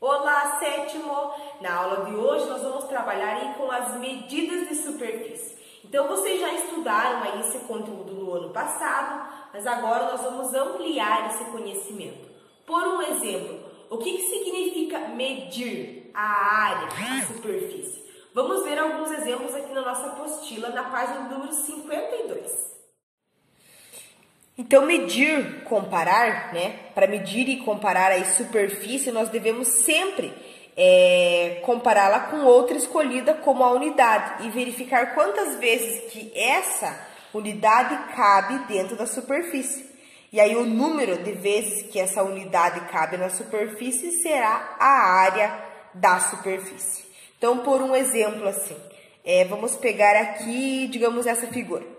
Olá, sétimo! Na aula de hoje nós vamos trabalhar aí com as medidas de superfície. Então vocês já estudaram aí esse conteúdo no ano passado, mas agora nós vamos ampliar esse conhecimento. Por um exemplo, o que significa medir a área, a superfície? Vamos ver alguns exemplos aqui na nossa apostila, na página número 52. Então, medir, comparar, né? Para medir e comparar a superfície, nós devemos sempre compará-la com outra escolhida como a unidade e verificar quantas vezes que essa unidade cabe dentro da superfície. E aí, o número de vezes que essa unidade cabe na superfície será a área da superfície. Então, por um exemplo assim, vamos pegar aqui, digamos, essa figura.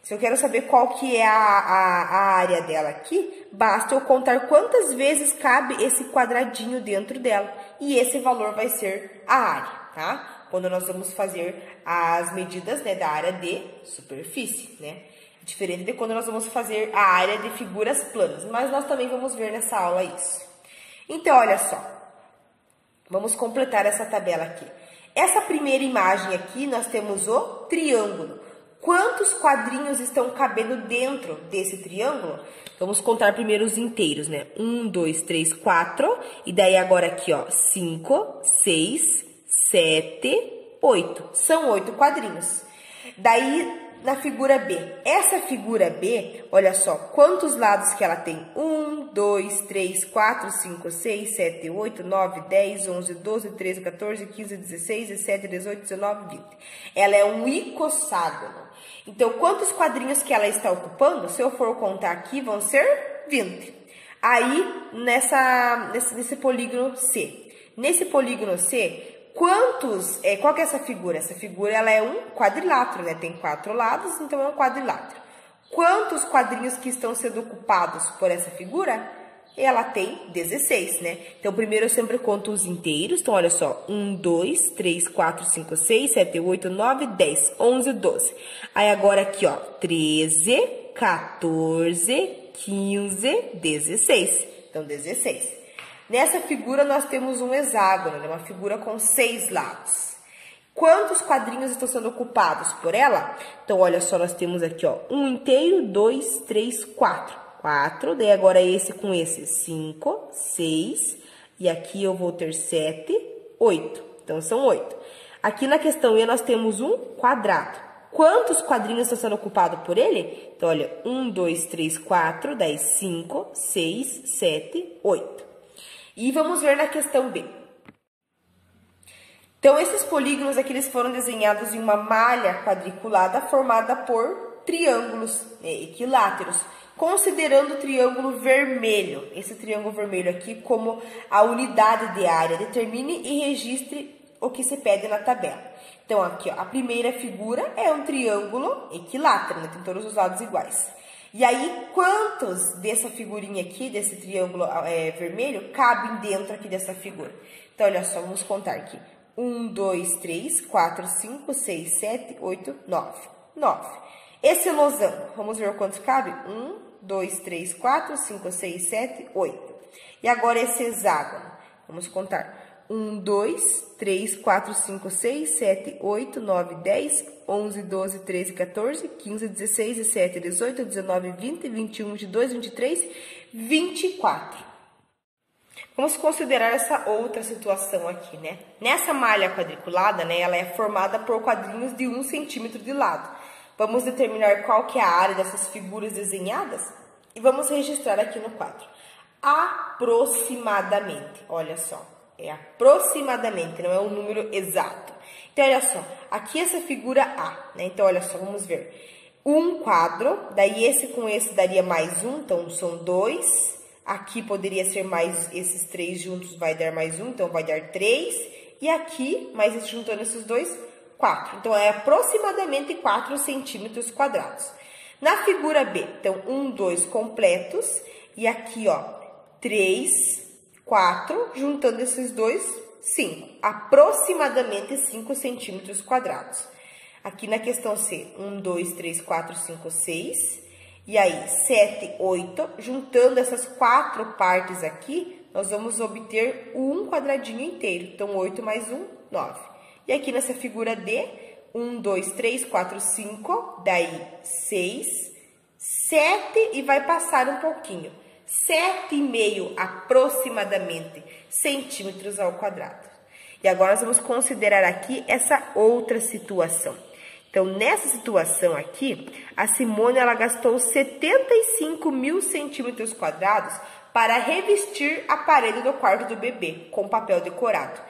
Se eu quero saber qual que é a área dela aqui, basta eu contar quantas vezes cabe esse quadradinho dentro dela. E esse valor vai ser a área, tá? Quando nós vamos fazer as medidas, né, da área de superfície, né? Diferente de quando nós vamos fazer a área de figuras planas. Mas nós também vamos ver nessa aula isso. Então, olha só. Vamos completar essa tabela aqui. Essa primeira imagem aqui, nós temos o triângulo. Quantos quadrinhos estão cabendo dentro desse triângulo? Vamos contar primeiro os inteiros, né? 1, 2, 3, 4. E daí agora aqui, ó, 5, 6, 7, 8. São 8 quadrinhos. Daí, na figura B. Essa figura B, olha só, quantos lados que ela tem? 1, 2, 3, 4, 5, 6, 7, 8, 9, 10, 11, 12, 13, 14, 15, 16, 17, 18, 19, 20. Ela é um icosságono. Então, quantos quadrinhos que ela está ocupando? Se eu for contar aqui, vão ser 20. Aí, nesse polígono C. Nesse polígono C, qual que é essa figura? Essa figura, ela é um quadrilátero, né? Tem 4 lados, então é um quadrilátero. Quantos quadrinhos que estão sendo ocupados por essa figura? Ela tem 16, né? Então, primeiro eu sempre conto os inteiros. Então, olha só. 1, 2, 3, 4, 5, 6, 7, 8, 9, 10, 11, 12. Aí, agora aqui, ó. 13, 14, 15, 16. Então, 16. Nessa figura, nós temos um hexágono, né? Uma figura com 6 lados. Quantos quadrinhos estão sendo ocupados por ela? Então, olha só, nós temos aqui, ó. 1 inteiro, 2, 3, 4. 4, daí agora esse com esse, 5, 6, e aqui eu vou ter 7, 8. Então, são 8. Aqui na questão E nós temos um quadrado. Quantos quadrinhos estão sendo ocupados por ele? Então, olha, 1, 2, 3, 4, daí 5, 6, 7, 8. E vamos ver na questão B. Então, esses polígonos aqui, eles foram desenhados em uma malha quadriculada formada por triângulos equiláteros, considerando o triângulo vermelho, esse triângulo vermelho aqui, como a unidade de área. Determine e registre o que se pede na tabela. Então, aqui, ó, a primeira figura é um triângulo equilátero, né? Tem todos os lados iguais. E aí, quantos dessa figurinha aqui, desse triângulo vermelho, cabem dentro aqui dessa figura? Então, olha só, vamos contar aqui. 1, 2, 3, 4, 5, 6, 7, 8, 9. 9. Esse losango, vamos ver quantos cabe? 1, 2, 3, 4, 5, 6, 7, 8. E agora esse hexágono, vamos contar. 1, 2, 3, 4, 5, 6, 7, 8, 9, 10, 11, 12, 13, 14, 15, 16, 17, 18, 19, 20, 21, 22, 23, 24. Vamos considerar essa outra situação aqui, né? Nessa malha quadriculada, né, ela é formada por quadrinhos de 1 centímetro de lado. Vamos determinar qual que é a área dessas figuras desenhadas e vamos registrar aqui no quadro. Aproximadamente, olha só, é aproximadamente, não é um número exato. Então, olha só, aqui essa figura A, né? Então, olha só, vamos ver. Um quadro, daí esse com esse daria mais um, então são 2. Aqui poderia ser mais, esses 3 juntos vai dar mais um, então vai dar 3. E aqui, mais juntando esses dois, 4. Então, é aproximadamente 4 centímetros quadrados. Na figura B, então, 1, 2 completos. E aqui, ó, 3, 4, juntando esses dois, 5. Aproximadamente 5 centímetros quadrados. Aqui na questão C, 1, 2, 3, 4, 5, 6. E aí, 7, 8. Juntando essas 4 partes aqui, nós vamos obter um quadradinho inteiro. Então, 8 mais 1, 9. E aqui nessa figura D, 1, 2, 3, 4, 5, daí 6, 7 e vai passar um pouquinho. 7,5 aproximadamente centímetros ao quadrado. E agora nós vamos considerar aqui essa outra situação. Então, nessa situação aqui, a Simone ela gastou 75 mil centímetros quadrados para revestir a parede do quarto do bebê com papel decorado.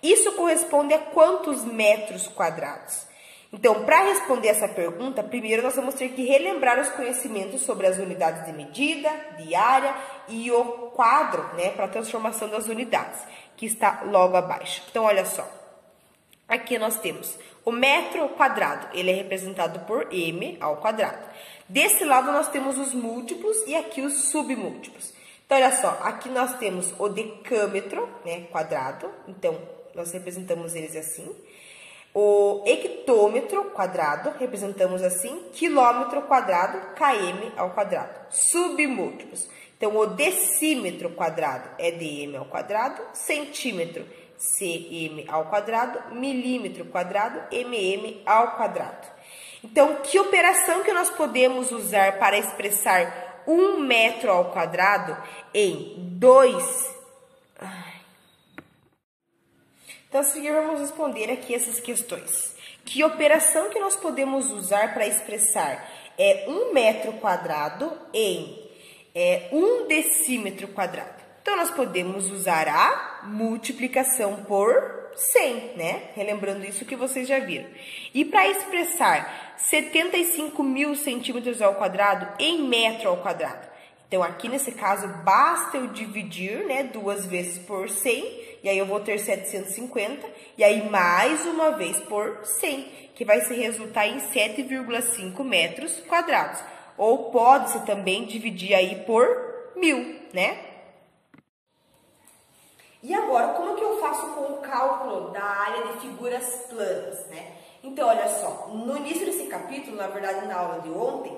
Isso corresponde a quantos metros quadrados? Então, para responder essa pergunta, primeiro nós vamos ter que relembrar os conhecimentos sobre as unidades de medida, de área e o quadro, né, para a transformação das unidades, que está logo abaixo. Então, olha só. Aqui nós temos o metro quadrado, ele é representado por m ao quadrado. Desse lado nós temos os múltiplos e aqui os submúltiplos. Então, olha só, aqui nós temos o decâmetro, né, quadrado, então nós representamos eles assim. O hectômetro quadrado, representamos assim, quilômetro quadrado, km ao quadrado. Submúltiplos. Então, o decímetro quadrado é dm ao quadrado, centímetro, cm ao quadrado, milímetro quadrado, mm ao quadrado. Então, que operação que nós podemos usar para expressar 1 metro ao quadrado em 2... Então, a seguir, vamos responder aqui essas questões. Que operação que nós podemos usar para expressar 1 metro quadrado em 1 decímetro quadrado? Então, nós podemos usar a multiplicação por 100, né? Relembrando isso que vocês já viram. E para expressar 75 mil centímetros ao quadrado em metro ao quadrado? Então, aqui nesse caso, basta eu dividir, né, 2 vezes por 100, e aí eu vou ter 750, e aí mais uma vez por 100, que vai se resultar em 7,5 metros quadrados. Ou pode-se também dividir aí por 1000, né? E agora, como que eu faço com o cálculo da área de figuras planas, né? Então, olha só, no início desse capítulo, na verdade na aula de ontem,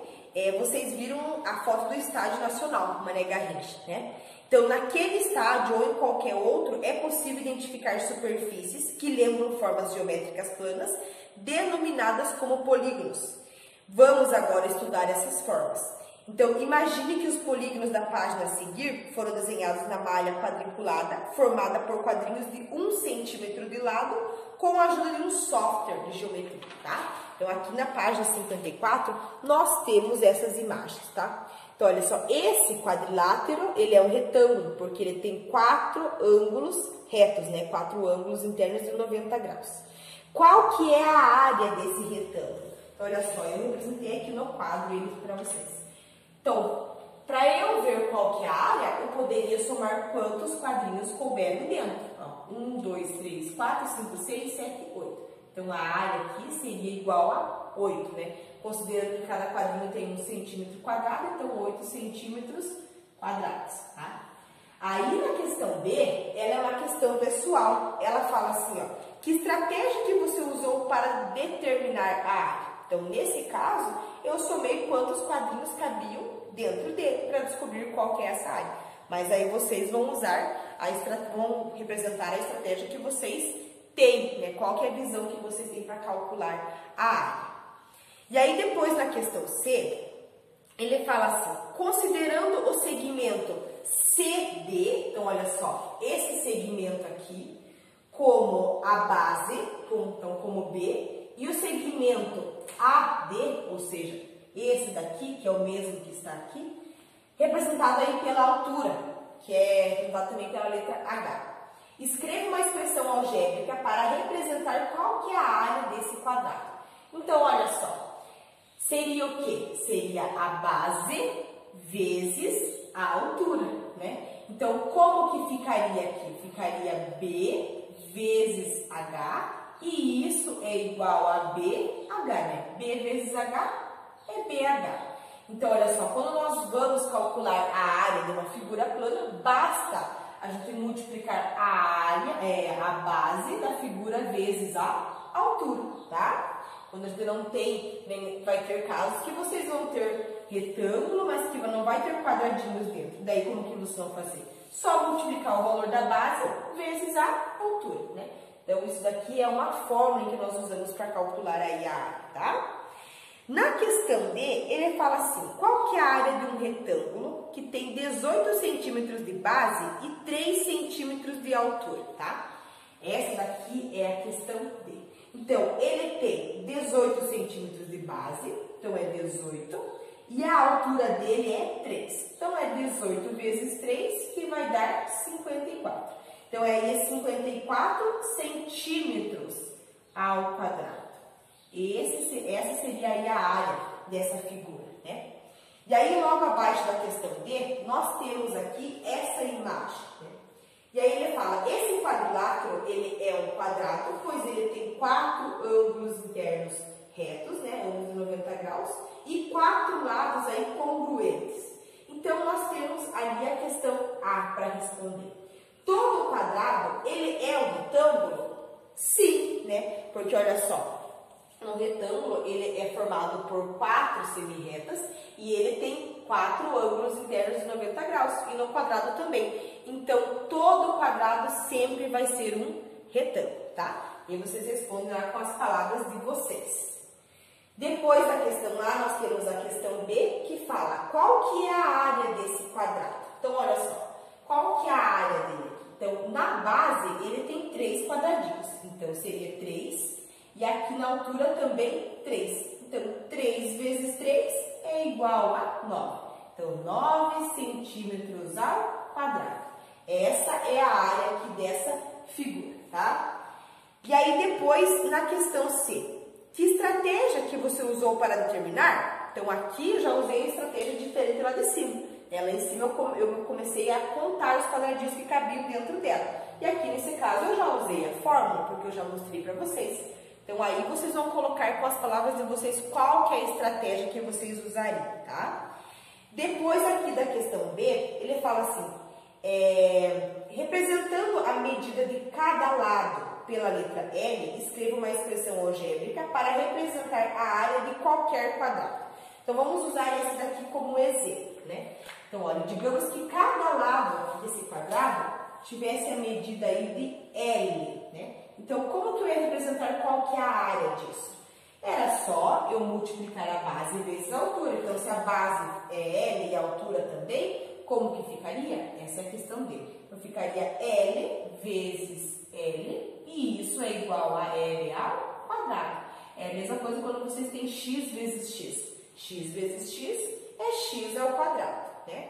vocês viram a foto do Estádio Nacional, Mané Garrincha, né? Então, naquele estádio ou em qualquer outro, é possível identificar superfícies que lembram formas geométricas planas, denominadas como polígonos. Vamos agora estudar essas formas. Então, imagine que os polígonos da página a seguir foram desenhados na malha quadriculada, formada por quadrinhos de 1 centímetro de lado, com a ajuda de um software de geometria, tá? Então, aqui na página 54, nós temos essas imagens, tá? Então, olha só, esse quadrilátero, ele é um retângulo, porque ele tem 4 ângulos retos, né? 4 ângulos internos de 90 graus. Qual que é a área desse retângulo? Então, olha só, eu representei aqui no quadro ele para vocês. Então, para eu ver qual que é a área, eu poderia somar quantos quadrinhos couberem dentro. Ó, 1, 2, 3, 4, 5, 6, 7, 8. Então, a área aqui seria igual a 8, né? Considerando que cada quadrinho tem 1 centímetro quadrado, então 8 centímetros quadrados, tá? Aí, na questão B, ela é uma questão pessoal. Ela fala assim, ó, que estratégia que você usou para determinar a área? Então, nesse caso, eu somei quantos quadrinhos cabiam dentro dele para descobrir qual que é essa área. Mas aí vocês vão usar, vão representar a estratégia que vocês têm, né? Qual que é a visão que vocês têm para calcular a área. E aí depois na questão C, ele fala assim, considerando o segmento CD, então olha só, esse segmento aqui, como a base, então como B, e o segmento AD, ou seja, esse daqui, que é o mesmo que está aqui, representado aí pela altura, que é representado também pela letra H. Escreva uma expressão algébrica para representar qual que é a área desse quadrado. Então, olha só, seria o quê? Seria a base vezes a altura, né? Então, como que ficaria aqui? Ficaria B vezes H, e isso é igual a BH, né? B vezes H é BH. Então, olha só, quando nós vamos calcular a área de uma figura plana, basta a gente multiplicar a área, a base da figura vezes a altura, tá? Quando a gente não tem, vai ter casos que vocês vão ter retângulo, mas que não vai ter quadradinhos dentro. Daí, como que vocês vão fazer? Só multiplicar o valor da base vezes a altura, né? Então, isso daqui é uma fórmula que nós usamos para calcular aí a área, tá? Na questão D, ele fala assim, qual que é a área de um retângulo que tem 18 centímetros de base e 3 centímetros de altura, tá? Essa daqui é a questão D. Então, ele tem 18 centímetros de base, então é 18, e a altura dele é 3. Então, é 18 vezes 3, que vai dar 54. Então, é 54 centímetros ao quadrado. Essa seria aí a área dessa figura, né? E aí, logo abaixo da questão D, nós temos aqui essa imagem, né? E aí ele fala, esse quadrilátero, ele é um quadrado, pois ele tem 4 ângulos internos retos, né? Ângulos de 90 graus, e 4 lados aí congruentes. Então, nós temos ali a questão A para responder. Todo quadrado, ele é um retângulo? Sim, né? Porque olha só, um retângulo, ele é formado por 4 semirretas e ele tem 4 ângulos internos de 90 graus, e no quadrado também. Então, todo quadrado sempre vai ser um retângulo, tá? E vocês respondem lá com as palavras de vocês. Depois da questão A, nós temos a questão B, que fala qual que é a área desse quadrado. Então, olha só, qual que é a área dele? Então, na base, ele tem 3 quadradinhos. Então, seria 3. E aqui na altura também 3. Então, 3 vezes 3 é igual a 9. Então, 9 centímetros ao quadrado. Essa é a área aqui dessa figura, tá? E aí, depois, na questão C. Que estratégia que você usou para determinar? Então, aqui eu já usei a estratégia diferente lá de cima. Lá em cima eu comecei a contar os quadradinhos que cabiam dentro dela. E aqui, nesse caso, eu já usei a fórmula, porque eu já mostrei para vocês. Então, aí vocês vão colocar com as palavras de vocês qual que é a estratégia que vocês usariam, tá? Depois, aqui da questão B, ele fala assim, representando a medida de cada lado pela letra L, escreva uma expressão algébrica para representar a área de qualquer quadrado. Então, vamos usar esse daqui como exemplo, né? Então, olha, digamos que cada lado desse quadrado tivesse a medida aí de L, né? Então, como que eu ia representar qual que é a área disso? Era só eu multiplicar a base vezes a altura. Então, se a base é L e a altura também, como que ficaria? Essa é a questão dele. Então, ficaria L vezes L, e isso é igual a L ao quadrado. É a mesma coisa quando vocês têm x vezes x. X vezes x é x ao quadrado, né?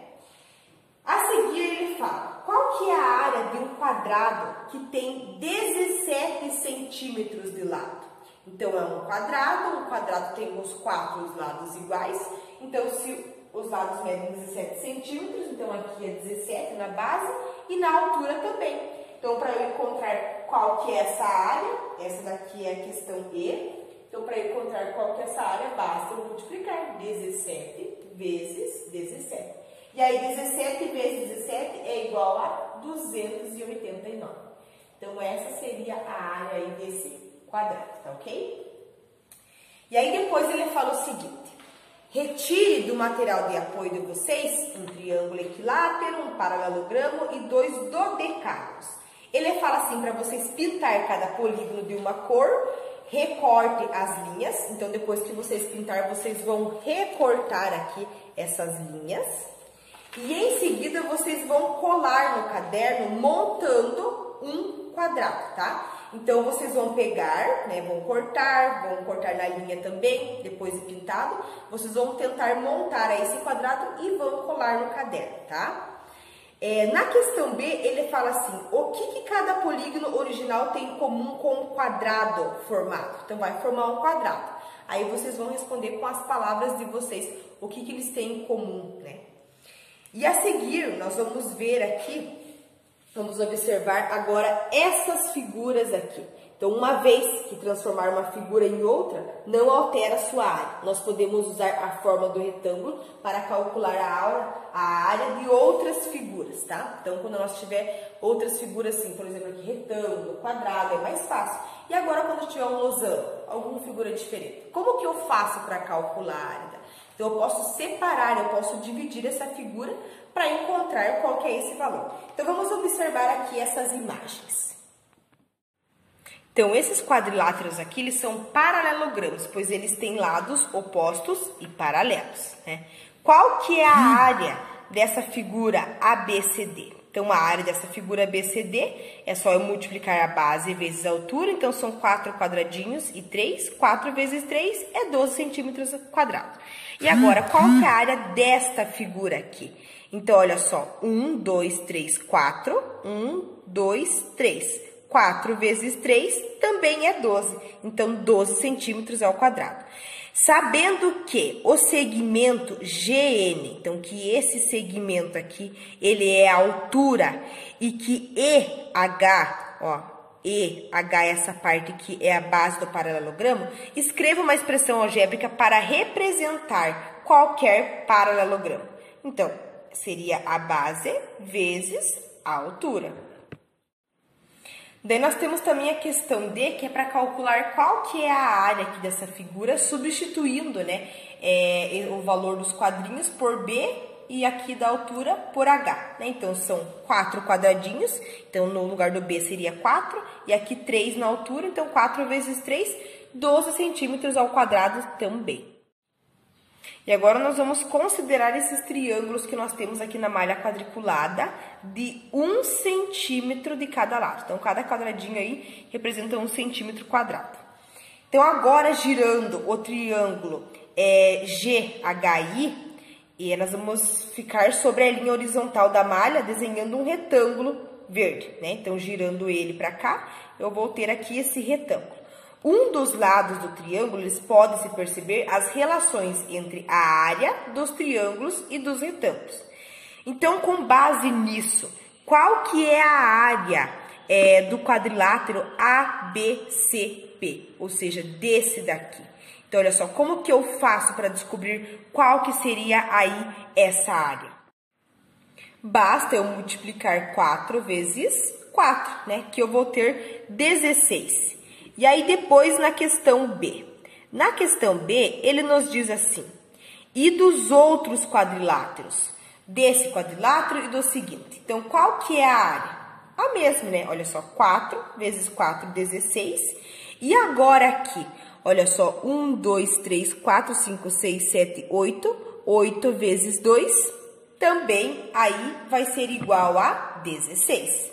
A seguir, ele fala, qual que é a área de um quadrado que tem 17 centímetros de lado? Então, é um quadrado tem os 4 lados iguais. Então, se os lados medem 17 centímetros, então aqui é 17 na base e na altura também. Então, para eu encontrar qual que é essa área, essa daqui é a questão E. Então, para eu encontrar qual que é essa área, basta eu multiplicar 17 vezes 17. E aí, 17 vezes 17 é igual a 289. Então, essa seria a área aí desse quadrado, tá ok? E aí, depois ele fala o seguinte. Retire do material de apoio de vocês um triângulo equilátero, um paralelogramo e 2 dodecágonos. Ele fala assim para vocês pintar cada polígono de uma cor, recorte as linhas. Então, depois que vocês pintar, vocês vão recortar aqui essas linhas. E em seguida, vocês vão colar no caderno montando um quadrado, tá? Então, vocês vão pegar, né, vão cortar na linha também, depois de pintado. Vocês vão tentar montar aí esse quadrado e vão colar no caderno, tá? Na questão B, ele fala assim, o que cada polígono original tem em comum com o quadrado formado? Então, vai formar um quadrado. Aí, vocês vão responder com as palavras de vocês, o que eles têm em comum, né? E a seguir, nós vamos ver aqui, vamos observar agora essas figuras aqui. Então, uma vez que transformar uma figura em outra, não altera a sua área. Nós podemos usar a forma do retângulo para calcular a área de outras figuras, tá? Então, quando nós tiver outras figuras assim, por exemplo, aqui retângulo, quadrado, é mais fácil. E agora, quando tiver um losango, alguma figura diferente, como que eu faço para calcular a área? Então, eu posso separar, eu posso dividir essa figura para encontrar qual que é esse valor. Então, vamos observar aqui essas imagens. Então, esses quadriláteros aqui, eles são paralelogramos, pois eles têm lados opostos e paralelos, né? Qual que é a área dessa figura ABCD? Então, a área dessa figura ABCD é só eu multiplicar a base vezes a altura. Então, são 4 quadradinhos e 3. 4 vezes 3 é 12 centímetros quadrados. E agora, qual que é a área desta figura aqui? Então, olha só. 1, 2, 3, 4. 1, 2, 3. 4 vezes 3 também é 12. Então, 12 centímetros ao quadrado. Sabendo que o segmento GN, então que esse segmento aqui, ele é a altura e que EH, ó, EH é essa parte que é a base do paralelogramo, escreva uma expressão algébrica para representar qualquer paralelogramo. Então, seria a base vezes a altura. Daí nós temos também a questão D, que é para calcular qual que é a área aqui dessa figura, substituindo, né, o valor dos quadrinhos por B e aqui da altura por H, né? Então, são 4 quadradinhos, então no lugar do B seria 4, e aqui 3 na altura, então 4 vezes 3, 12 centímetros ao quadrado também. E agora nós vamos considerar esses triângulos que nós temos aqui na malha quadriculada de 1 centímetro de cada lado. Então, cada quadradinho aí representa 1 centímetro quadrado. Então, agora girando o triângulo GHI, e nós vamos ficar sobre a linha horizontal da malha, desenhando um retângulo verde, né? Então, girando ele para cá, eu vou ter aqui esse retângulo. Um dos lados do triângulo, eles podem se perceber as relações entre a área dos triângulos e dos retângulos. Então, com base nisso, qual que é a área do quadrilátero ABCP? Ou seja, desse daqui. Então, olha só, como que eu faço para descobrir qual que seria aí essa área? Basta eu multiplicar 4 vezes 4, né? Que eu vou ter 16. E aí, depois, na questão B. Na questão B, ele nos diz assim: e dos outros quadriláteros? Desse quadrilátero e do seguinte. Então, qual que é a área? A mesma, né? Olha só, 4 vezes 4, 16. E agora aqui, olha só, 1, 2, 3, 4, 5, 6, 7, 8. 8 vezes 2, também aí vai ser igual a 16.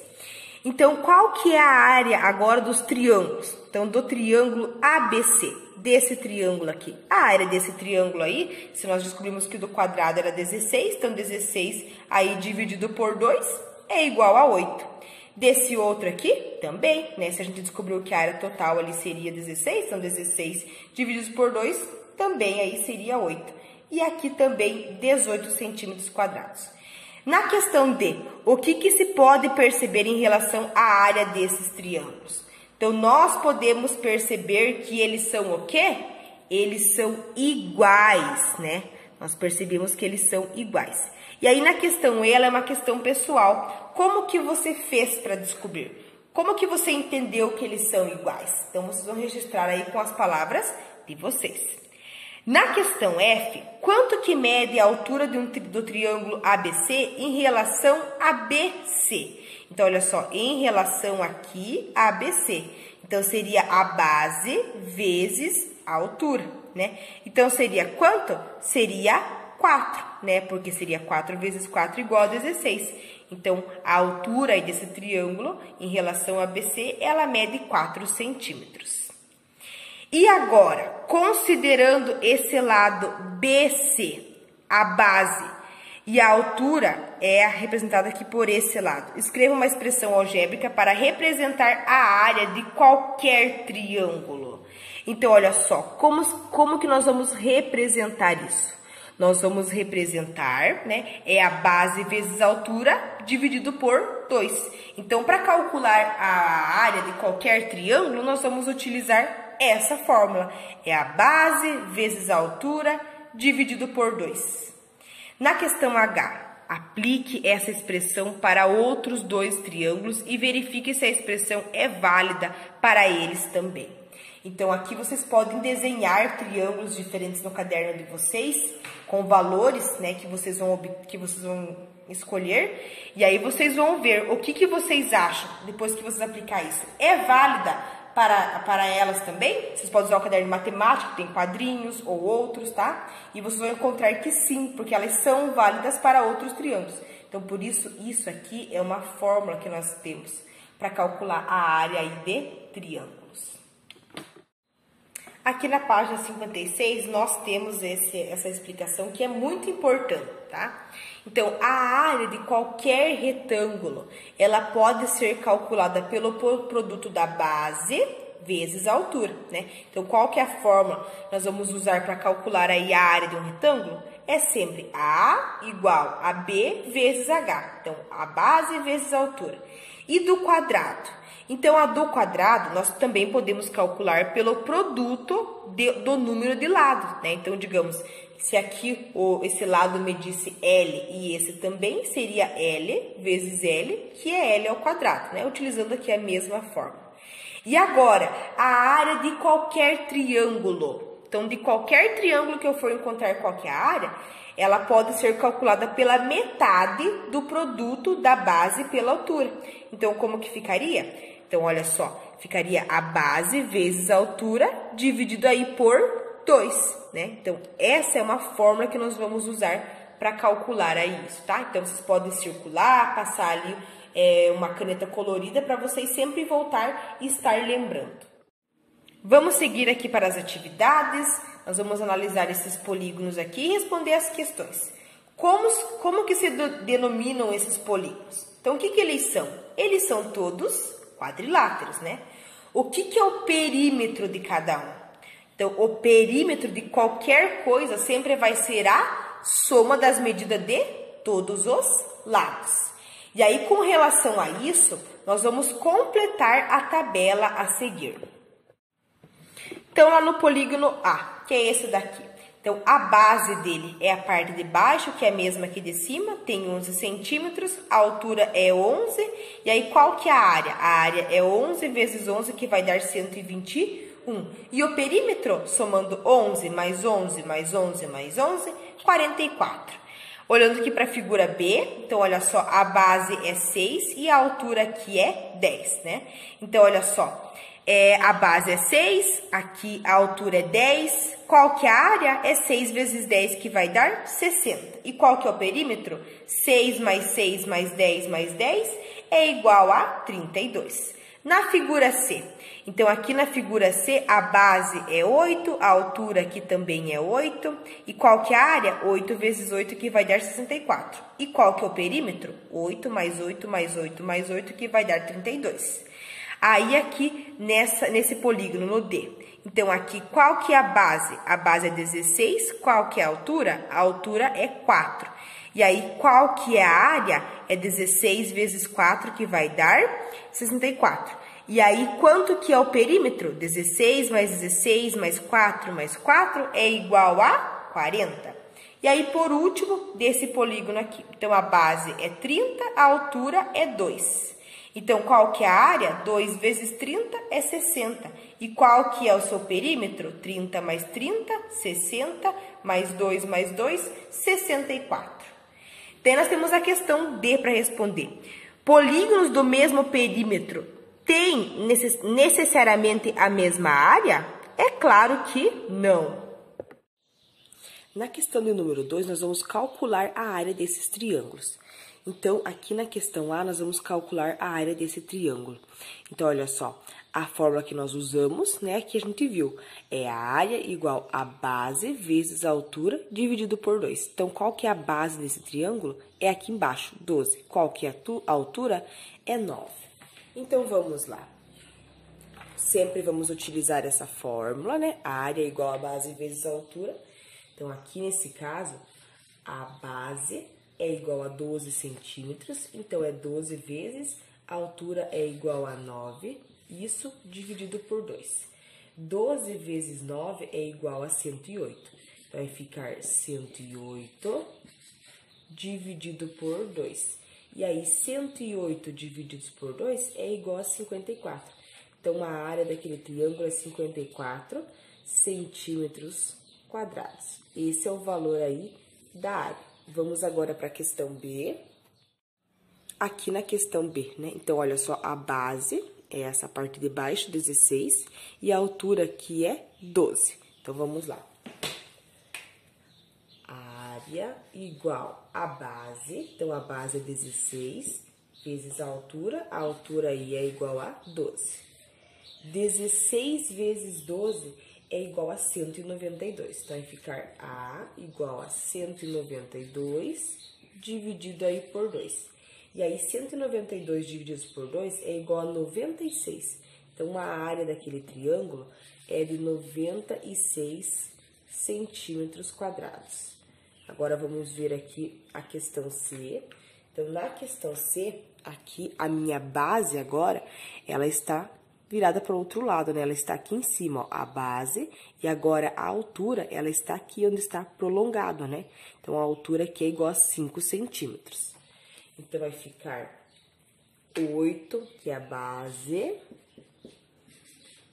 Então, qual que é a área agora dos triângulos? Então, do triângulo ABC, desse triângulo aqui. A área desse triângulo aí, se nós descobrimos que do quadrado era 16, então 16 aí dividido por 2 é igual a 8. Desse outro aqui, também, né? Se a gente descobriu que a área total ali seria 16, então 16 dividido por 2 também aí seria 8. E aqui também 18 centímetros quadrados. Na questão D, o que se pode perceber em relação à área desses triângulos? Então, nós podemos perceber que eles são o quê? Eles são iguais, né? Nós percebemos que eles são iguais. E aí, na questão E, ela é uma questão pessoal. Como que você fez para descobrir? Como que você entendeu que eles são iguais? Então, vocês vão registrar aí com as palavras de vocês. Na questão F, quanto que mede a altura do triângulo ABC em relação a BC? Então, olha só, em relação aqui a ABC. Então, seria a base vezes a altura, né? Então, seria quanto? Seria 4, né? Porque seria 4 vezes 4 igual a 16. Então, a altura aí desse triângulo em relação a BC, ela mede 4 centímetros. E agora, considerando esse lado BC, a base e a altura é representada aqui por esse lado. Escreva uma expressão algébrica para representar a área de qualquer triângulo. Então, olha só, como que nós vamos representar isso? Nós vamos representar, né, a base vezes a altura dividido por 2. Então, para calcular a área de qualquer triângulo, nós vamos utilizar essa fórmula. É a base vezes a altura dividido por 2. Na questão H, aplique essa expressão para outros 2 triângulos e verifique se a expressão é válida para eles também. Então, aqui vocês podem desenhar triângulos diferentes no caderno de vocês, com valores, né, que vocês vão escolher. E aí vocês vão ver o que vocês acham depois que vocês aplicar isso. É válida para elas também? Vocês podem usar o caderno de matemática, que tem quadrinhos ou outros, tá? E vocês vão encontrar que sim, porque elas são válidas para outros triângulos. Então, por isso, isso aqui é uma fórmula que nós temos para calcular a área aí de triângulos. Aqui na página 56, nós temos essa explicação que é muito importante, tá? Então, a área de qualquer retângulo, ela pode ser calculada pelo produto da base vezes a altura, né? Então, qual que é a fórmula que nós vamos usar para calcular aí a área de um retângulo? É sempre A igual a B vezes H. Então, a base vezes a altura. E do quadrado? Então, a do quadrado, nós também podemos calcular pelo produto do número de lados, né? Então, digamos, se aqui esse lado medisse L e esse também, seria L vezes L, que é L ao quadrado, né? Utilizando aqui a mesma fórmula. E agora, a área de qualquer triângulo. Então, de qualquer triângulo que eu for encontrar qual que é a área, ela pode ser calculada pela metade do produto da base pela altura. Então, como que ficaria? Então, olha só, ficaria a base vezes a altura dividido aí por 2, né? Então, essa é uma fórmula que nós vamos usar para calcular aí isso, tá? Então, vocês podem circular, passar ali uma caneta colorida para vocês sempre voltar e estar lembrando. Vamos seguir aqui para as atividades, nós vamos analisar esses polígonos aqui e responder as questões. Como que se denominam esses polígonos? Então, o que eles são? Eles são todos quadriláteros, né? O que é o perímetro de cada um? Então, o perímetro de qualquer coisa sempre vai ser a soma das medidas de todos os lados. E aí, com relação a isso, nós vamos completar a tabela a seguir. Então, lá no polígono A, que é esse daqui. Então, a base dele é a parte de baixo, que é a mesma aqui de cima, tem 11 centímetros, a altura é 11, e aí qual que é a área? A área é 11 vezes 11, que vai dar 121. E o perímetro, somando 11 mais 11 mais 11 mais 11, 44. Olhando aqui para a figura B, então, olha só, a base é 6 e a altura aqui é 10, né? Então, olha só. A base é 6, aqui a altura é 10, qual que é a área? É 6 vezes 10, que vai dar 60. E qual que é o perímetro? 6 mais 6 mais 10 mais 10 é igual a 32. Na figura C, então aqui na figura C a base é 8, a altura aqui também é 8, e qual que é a área? 8 vezes 8, que vai dar 64. E qual que é o perímetro? 8 mais 8 mais 8 mais 8, que vai dar 32. Aí, aqui, nesse polígono, no D. Então, aqui, qual que é a base? A base é 16. Qual que é a altura? A altura é 4. E aí, qual que é a área? É 16 vezes 4, que vai dar 64. E aí, quanto que é o perímetro? 16 mais 16 mais 4 mais 4 é igual a 40. E aí, por último, desse polígono aqui. Então, a base é 30, a altura é 2. Então, qual que é a área? 2 vezes 30 é 60. E qual que é o seu perímetro? 30 mais 30, 60, mais 2 mais 2, 64. Daí, nós temos a questão D para responder. Polígonos do mesmo perímetro têm necessariamente a mesma área? É claro que não. Na questão de número 2, nós vamos calcular a área desses triângulos. Então, aqui na questão A, nós vamos calcular a área desse triângulo. Então, olha só, a fórmula que nós usamos, né, que a gente viu, é a área igual a base vezes a altura dividido por 2. Então, qual que é a base desse triângulo? É aqui embaixo, 12. Qual que é a altura? É 9. Então, vamos lá. Sempre vamos utilizar essa fórmula, né? A área igual a base vezes a altura. Então, aqui nesse caso, a base é igual a 12 centímetros, então é 12 vezes, a altura é igual a 9, isso dividido por 2. 12 vezes 9 é igual a 108, vai ficar 108 dividido por 2. E aí, 108 divididos por 2 é igual a 54. Então, a área daquele triângulo é 54 centímetros quadrados. Esse é o valor aí da área. Vamos agora para a questão B. Aqui na questão B, né? Então, olha só, a base é essa parte de baixo, 16, e a altura aqui é 12. Então, vamos lá. A área igual a base, então, a base é 16, vezes a altura aí é igual a 12. 16 vezes 12 é igual a 192. Então, vai ficar A igual a 192 dividido aí por 2. E aí, 192 divididos por 2 é igual a 96. Então, a área daquele triângulo é de 96 centímetros quadrados. Agora, vamos ver aqui a questão C. Então, na questão C, aqui, a minha base agora, ela está virada para o outro lado, né? Ela está aqui em cima, ó, a base, e agora a altura, ela está aqui onde está prolongado, né? Então, a altura aqui é igual a 5 centímetros. Então, vai ficar 8, que é a base,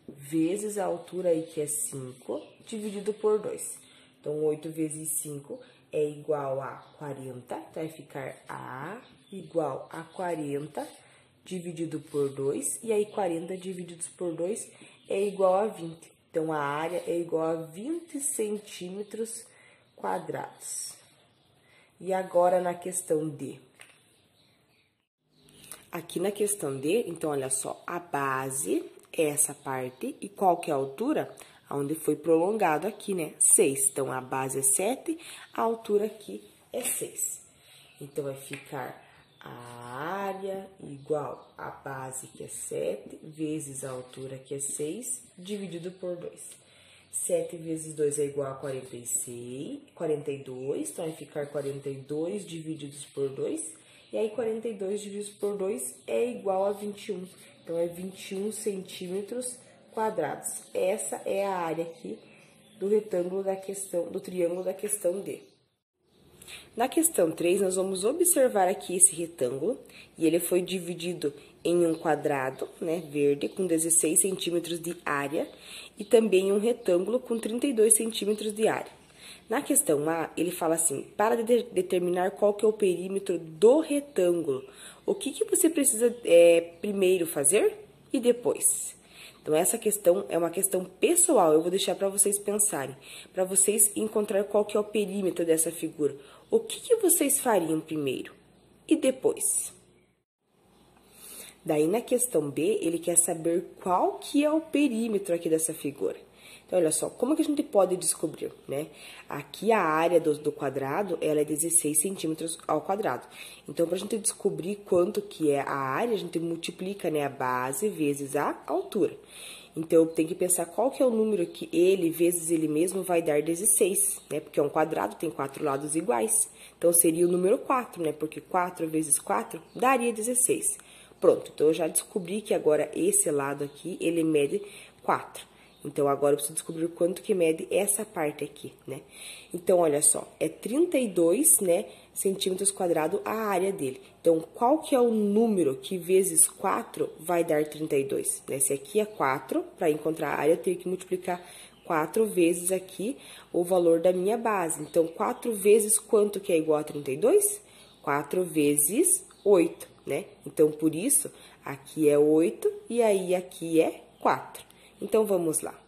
vezes a altura aí, que é 5, dividido por 2. Então, 8 vezes 5 é igual a 40, então, vai ficar A igual a 40, dividido por 2, e aí 40 divididos por 2 é igual a 20. Então, a área é igual a 20 centímetros quadrados. E agora, na questão D. Aqui na questão D, então, olha só, a base é essa parte, e qual que é a altura? Onde foi prolongado aqui, né? 6. Então, a base é 7, a altura aqui é 6. Então, vai ficar a área igual a base, que é 7, vezes a altura, que é 6, dividido por 2. 7 vezes 2 é igual a 42, então vai ficar 42 divididos por 2, e aí 42 divididos por 2 é igual a 21, então é 21 centímetros quadrados. Essa é a área aqui do retângulo da questão, do triângulo da questão D. Na questão 3, nós vamos observar aqui esse retângulo, e ele foi dividido em um quadrado, né, verde, com 16 centímetros de área, e também um retângulo com 32 centímetros de área. Na questão A, ele fala assim, para determinar qual que é o perímetro do retângulo, o que você precisa primeiro fazer e depois? Então, essa questão é uma questão pessoal, eu vou deixar para vocês pensarem, para vocês encontrar qual que é o perímetro dessa figura. O que vocês fariam primeiro e depois? Daí, na questão B, ele quer saber qual que é o perímetro aqui dessa figura. Então, olha só, como que a gente pode descobrir, né? Aqui a área do quadrado, ela é 16 centímetros ao quadrado. Então, para a gente descobrir quanto que é a área, a gente multiplica, né, a base vezes a altura. Então, tem que pensar qual que é o número que ele vezes ele mesmo vai dar 16, né? Porque é um quadrado, tem 4 lados iguais. Então, seria o número 4, né? Porque 4 vezes 4 daria 16. Pronto, então eu já descobri que agora esse lado aqui, ele mede 4. Então, agora eu preciso descobrir quanto que mede essa parte aqui, né? Então, olha só, é 32, né, centímetros quadrados a área dele. Então, qual que é o número que vezes 4 vai dar 32? Né? Se aqui é 4, para encontrar a área, eu tenho que multiplicar 4 vezes aqui o valor da minha base. Então, 4 vezes quanto que é igual a 32? 4 vezes 8, né? Então, por isso, aqui é 8 e aí aqui é 4. Então, vamos lá.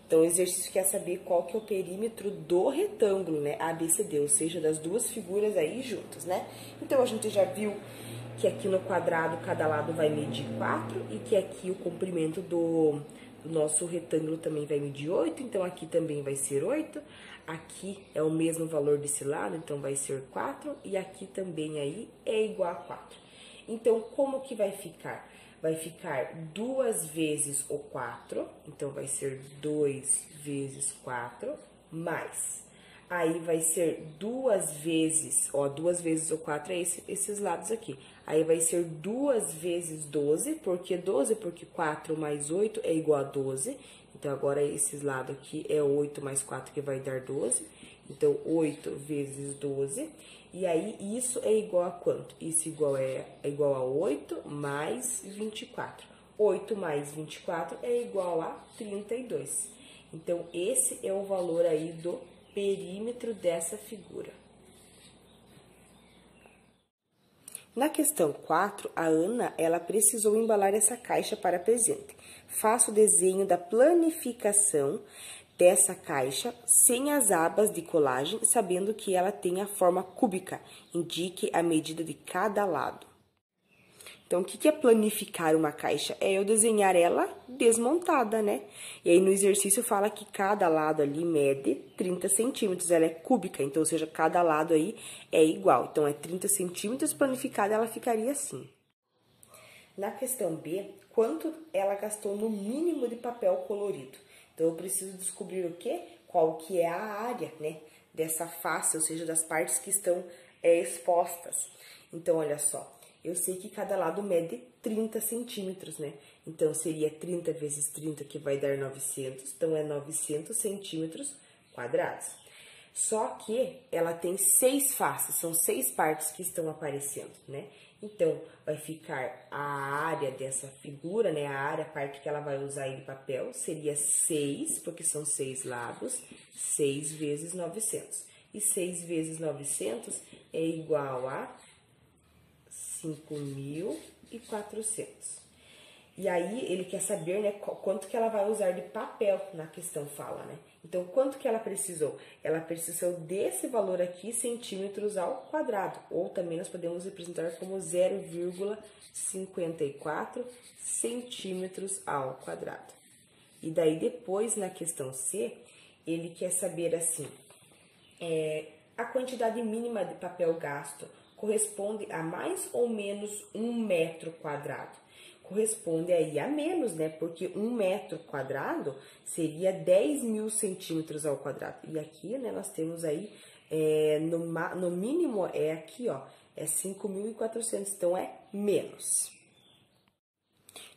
Então, o exercício quer saber qual que é o perímetro do retângulo, né, ABCD, ou seja, das duas figuras aí juntas, né? Então, a gente já viu que aqui no quadrado, cada lado vai medir 4 e que aqui o comprimento do nosso retângulo também vai medir 8, então aqui também vai ser 8. Aqui é o mesmo valor desse lado, então vai ser 4, e aqui também aí é igual a 4. Então, como que vai ficar? Vai ficar 2 vezes o 4, então vai ser 2 vezes 4, mais. Aí vai ser 2 vezes, ó, 2 vezes o 4 é esses lados aqui. Aí vai ser 2 vezes 12, porque 12, porque 4 mais 8 é igual a 12. Então, agora esses lados aqui é 8 mais 4 que vai dar 12. Então, 8 vezes 12. E aí, isso é igual a quanto? Isso é igual a 8 mais 24. 8 mais 24 é igual a 32. Então, esse é o valor aí do perímetro dessa figura. Na questão 4, a Ana, ela precisou embalar essa caixa para presente. Faça o desenho da planificação dessa caixa sem as abas de colagem, sabendo que ela tem a forma cúbica. Indique a medida de cada lado. Então, o que é planificar uma caixa? É eu desenhar ela desmontada, né? E aí, no exercício, fala que cada lado ali mede 30 centímetros, ela é cúbica, então, ou seja, cada lado aí é igual. Então, é 30 centímetros planificada, ela ficaria assim. Na questão B, quanto ela gastou no mínimo de papel colorido? Então, eu preciso descobrir o quê? Qual que é a área, né, dessa face, ou seja, das partes que estão expostas. Então, olha só. Eu sei que cada lado mede 30 centímetros, né? Então, seria 30 vezes 30, que vai dar 900. Então, é 900 centímetros quadrados. Só que ela tem 6 faces, são 6 partes que estão aparecendo, né? Então, vai ficar a área dessa figura, né? A parte que ela vai usar aí de papel, seria 6, porque são 6 lados, 6 vezes 900. E 6 vezes 900 é igual a 5.400. E aí, ele quer saber, né, quanto que ela vai usar de papel na questão fala, né? Então, quanto que ela precisou? Ela precisou desse valor aqui, centímetros ao quadrado. Ou também nós podemos representar como 0,54 centímetros ao quadrado. E daí, depois, na questão C, ele quer saber, assim, a quantidade mínima de papel gasto corresponde a mais ou menos 1 metro quadrado. Corresponde aí a menos, né? Porque 1 metro quadrado seria 10.000 centímetros ao quadrado. E aqui, né, nós temos aí, no mínimo, é aqui, ó, é 5.400, então é menos.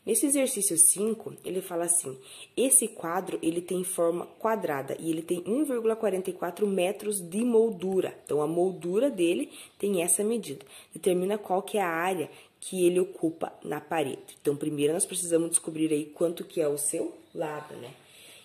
Nesse exercício 5, ele fala assim, esse quadro, ele tem forma quadrada e ele tem 1,44 metros de moldura. Então, a moldura dele tem essa medida. Determina qual que é a área que ele ocupa na parede. Então, primeiro nós precisamos descobrir aí quanto que é o seu lado, né?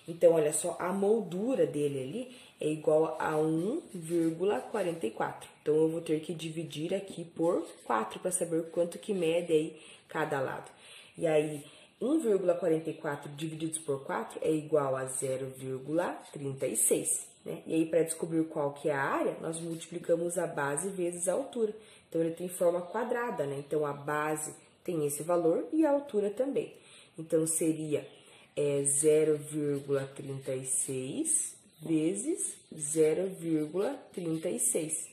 Então, olha só, a moldura dele ali é igual a 1,44. Então, eu vou ter que dividir aqui por 4 para saber quanto que mede aí cada lado. E aí, 1,44 divididos por 4 é igual a 0,36, né? E aí, para descobrir qual que é a área, nós multiplicamos a base vezes a altura. Então, ele tem forma quadrada, né? Então, a base tem esse valor e a altura também. Então, seria 0,36 vezes 0,36.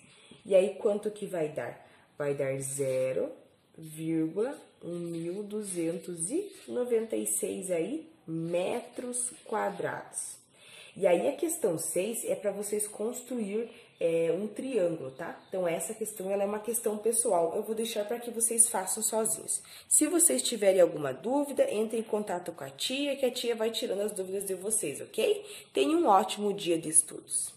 E aí, quanto que vai dar? Vai dar 0,1296 aí metros quadrados. E aí a questão 6 é para vocês construir um triângulo, tá? Então essa questão ela é uma questão pessoal, eu vou deixar para que vocês façam sozinhos. Se vocês tiverem alguma dúvida, entre em contato com a tia, que a tia vai tirando as dúvidas de vocês, ok? Tenham um ótimo dia de estudos.